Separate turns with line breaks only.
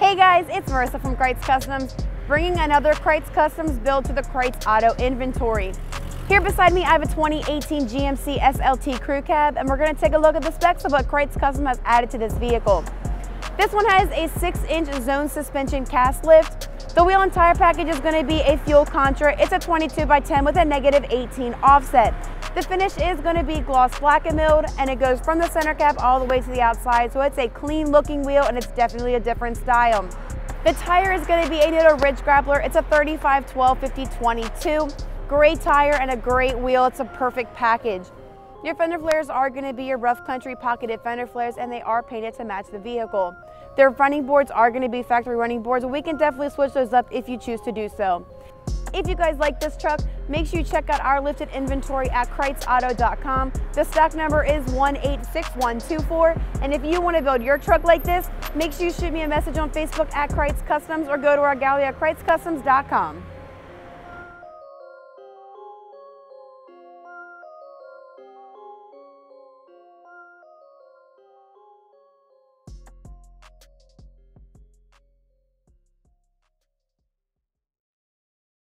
Hey guys, it's Marissa from Krietz Customs, bringing another Krietz Customs build to the Krietz Auto inventory. Here beside me, I have a 2018 GMC SLT crew cab, and we're going to take a look at the specs of what Krietz Customs has added to this vehicle. This one has a 6-inch zone suspension cast lift. The wheel and tire package is going to be a fuel Contra. It's a 22x10 with a -18 offset. The finish is going to be gloss black and milled, and it goes from the center cap all the way to the outside, so it's a clean looking wheel and it's definitely a different style. The tire is going to be a Nitto Ridge Grappler. It's a 35/12/50/22. Great tire and a great wheel. It's a perfect package. Your fender flares are going to be your rough country pocketed fender flares, and they are painted to match the vehicle. Their running boards are going to be factory running boards. We can definitely switch those up if you choose to do so. If you guys like this truck, make sure you check out our lifted inventory at KreitzAuto.com. The stock number is 186124. And if you want to build your truck like this, make sure you shoot me a message on Facebook at Krietz Customs or go to our gallery at KreitzCustoms.com.